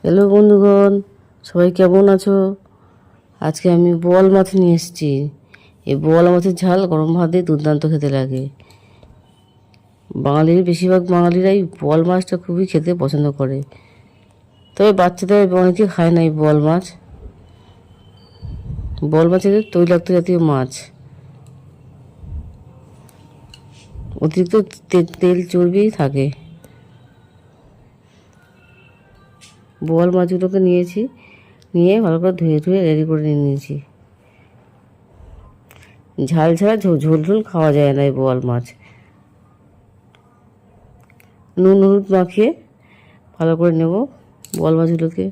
Hello বন্ধুগণ, সবাই কেমন আছো? আজকে আমি বোয়াল মাছ নিয়ে এসেছি। এই বোয়াল মাছের ঝাল গরম ভাত দিয়ে দুর্দান্ত খেতে লাগে। বেশিরভাগ বাঙালিরাই বোয়াল মাছটা খুবই খেতে পছন্দ করে, তবে বাচ্চাদের অনেকে খায় না এই বোয়াল মাছ। বোয়াল মাছের তৈলাক্ত জাতীয় মাছ, অতিরিক্ত তেল চর্বি থাকে। বোয়াল মাছগুলোকে নিয়ে ভালো করে ধুয়ে রেডি করে নিয়েছি। ঝাল ছাড়া ঝোল ঝোল খাওয়া যায় না এই বোয়াল মাছ। নুন হলুদ মাখিয়ে ভালো করে নেব বোয়াল মাছগুলোকে।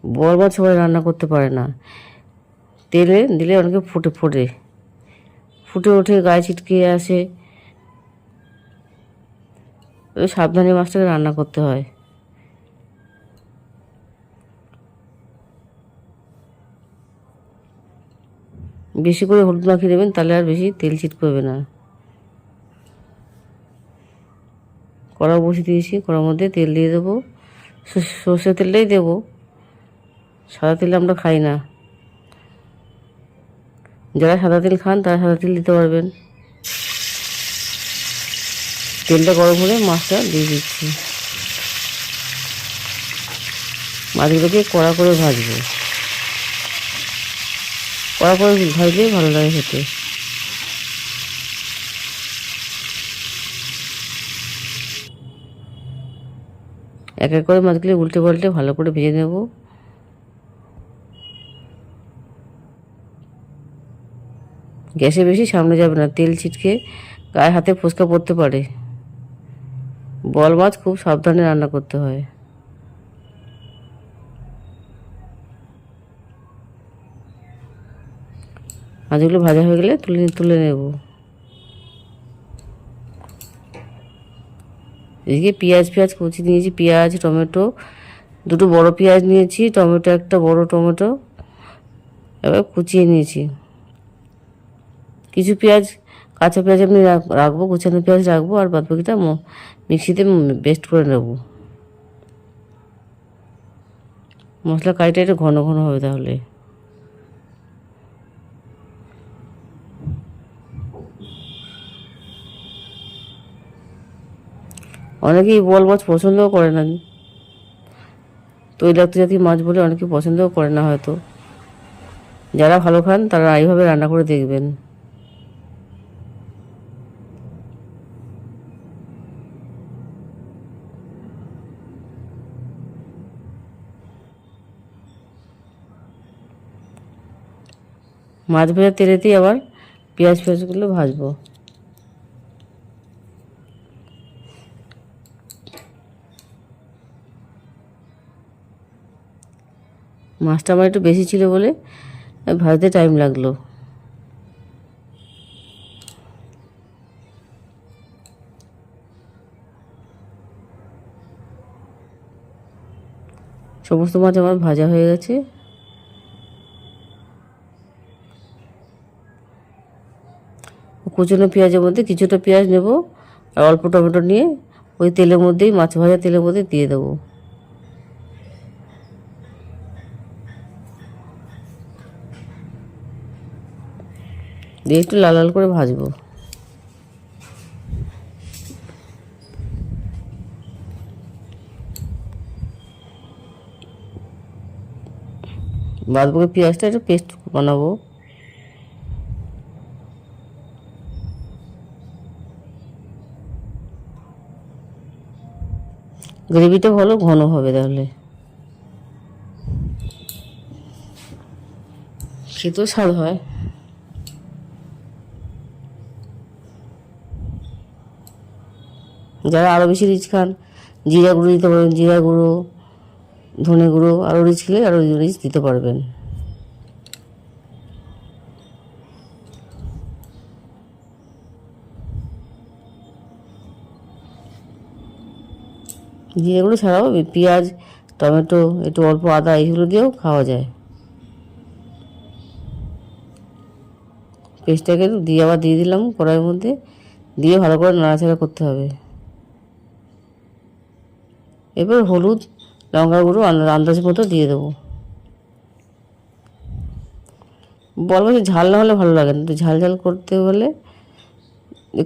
বোয়াল মাছ সবাই রান্না করতে পারে না, তেলে দিলে অনেকে ফুটে ওঠে, গায়ে ছিটকে আসে। সাবধানে মাছটাকে রান্না করতে হয়। বেশি করে হলুদ মাখিয়ে দেবেন, তাহলে আর বেশি তেল ছিটকবে না। কড়া বসিয়ে দিয়েছি, কড়ার মধ্যে তেল দিয়ে দেবো। সর্ষের তেলটাই দেবো, সাদা তেল আমরা খাই না। যারা সাদা তেল খান তারা সাদা তেল দিতে পারবেন। তেলটা গরম হলে মাছটা দিয়ে দিচ্ছি। মাছগুলোকে কড়া করে ভাজবো, কড়া করে ভাজলেই ভালো লাগে খেতে। এক এক করে মাছগুলো উল্টে পাল্টে ভালো করে ভেজে নেব। গ্যাসে বেশি সামনে যাবে না, তেল ছিটকে গায়ে হাতে ফোসকা পড়তে পারে। বোয়াল মাছ খুব সাবধানে রান্না করতে হয়। মাছগুলো ভাজা হয়ে গেলে তুলে নেব। এদিকে পেঁয়াজ কুচি নিয়েছি, পেঁয়াজ টমেটো, দুটো বড় পেঁয়াজ নিয়েছি, টমেটো একটা বড় টমেটো এবার কুচিয়ে নিয়েছি। কিছু পেঁয়াজ কাঁচা পেঁয়াজ আমি রাখবো, কুচানো পেঁয়াজ রাখবো, আর বাদ বাকিটা মিক্সিতে পেস্ট করে নেব। মশলা কারিটা একটু ঘন ঘন হবে তাহলে। অনেকেই বোয়াল মাছ পছন্দও করে না, তৈলাক্ত জাতীয় মাছ বলে অনেকে পছন্দও করে না হয়তো। যারা ভালো খান তারা এইভাবে রান্না করে দেখবেন। মাছ ভাজার তেলেতেই আবার পেঁয়াজগুলো ভাজবো। মাছটা আমার একটু বেশি ছিল বলে ভাজতে টাইম লাগলো। সমস্ত মাছ আমার ভাজা হয়ে গেছে। কুচনো পেঁয়াজের মধ্যে কিছুটা পেঁয়াজ নেব, আর অল্প টমেটো নিয়ে ওই তেলের মধ্যেই, মাছ ভাজা তেলের মধ্যে দিয়ে দেবো। দিয়ে একটু লাল লাল করে ভাজবো। বাদবাকি পেঁয়াজটা একটু পেস্ট বানাবো। গ্রেভিটা ভালো ঘন হবে, তাহলে খেতেও স্বাদ হয়। যারা আরও বেশি রিচ খান, জিরা গুঁড়ো দিতে পারবেন, জিরা গুঁড়ো, ধনে গুঁড়ো, আরও রিচ খেলে আরও রিচ দিতে পারবেন। জিরেগুলো ছাড়াও পেঁয়াজ টমেটো একটু অল্প আদা এইগুলো দিয়েও খাওয়া যায়। পেস্টটাকে দিয়ে আবার দিয়ে দিলাম কড়াইয়ের মধ্যে, দিয়ে ভালো করে নাড়াচাড়া করতে হবে। এবার হলুদ লঙ্কার গুঁড়ো আন্দাজ মতো দিয়ে দেবো। বল মাছের ঝাল না হলে ভালো লাগে না, একটু ঝাল ঝাল করতে হলে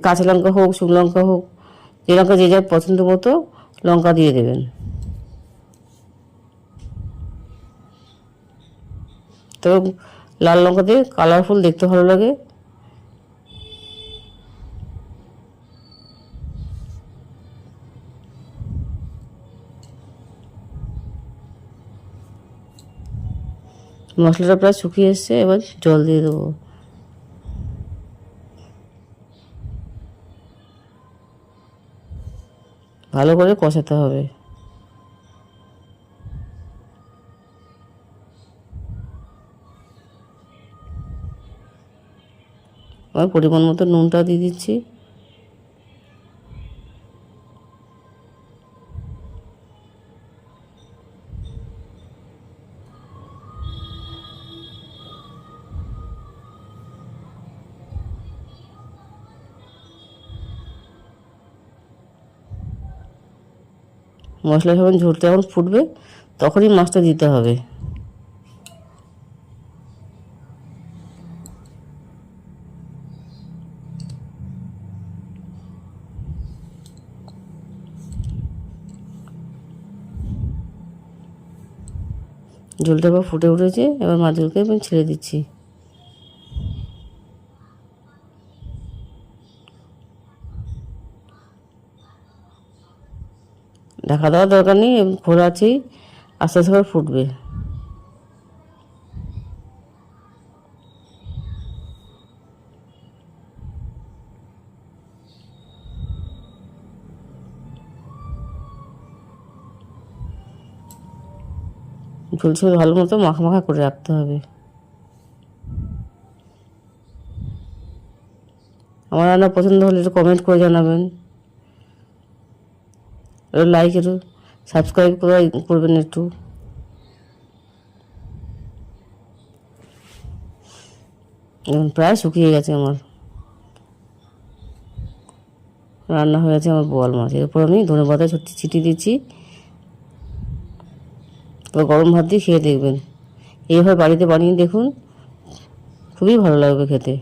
কাঁচা লঙ্কা হোক শুকনো লঙ্কা হোক, যে লঙ্কা যে যার পছন্দ মতো লঙ্কা দিয়ে দেবেন। তবে লাল লঙ্কা দিয়ে কালারফুল দেখতে ভালো লাগে। মশলাটা প্রায় শুকিয়ে এসছে, এবার জল দিয়ে দেবো। ভালো করে কষাতে হবে। আর পরিমাণ মতো নুনটা দিয়ে দিচ্ছি। মশলা যখন ঝরতে যখন ফুটবে তখনই মাছটা দিতে হবে। ঝোলটা এবার ফুটে উঠেছে, এবার মাছগুলোকে আমি ছেড়ে দিচ্ছি। ঢাকা দেওয়ার দরকার নেই, খোলা আছেই, আস্তে আস্তে করে ফুটবে। ঝোল ভালো মতো মাখা মাখা করে রাখতে হবে। আমার রান্না পছন্দ হলে একটু কমেন্ট করে জানাবেন, লাইক একটু সাবস্ক্রাইব করবেন একটু। এখন প্রায় শুকিয়ে গেছে আমার রান্না, হয়ে গেছে আমার বোয়াল মাছ। এরপর আমি ধনেপাতা ছিটিয়ে দিচ্ছি। তো গরম ভাত দিয়ে খেয়ে দেখবেন, এইভাবে বাড়িতে বানিয়ে দেখুন, খুবই ভালো লাগবে খেতে।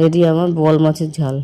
রেডি আমার বোয়াল মাছের ঝাল।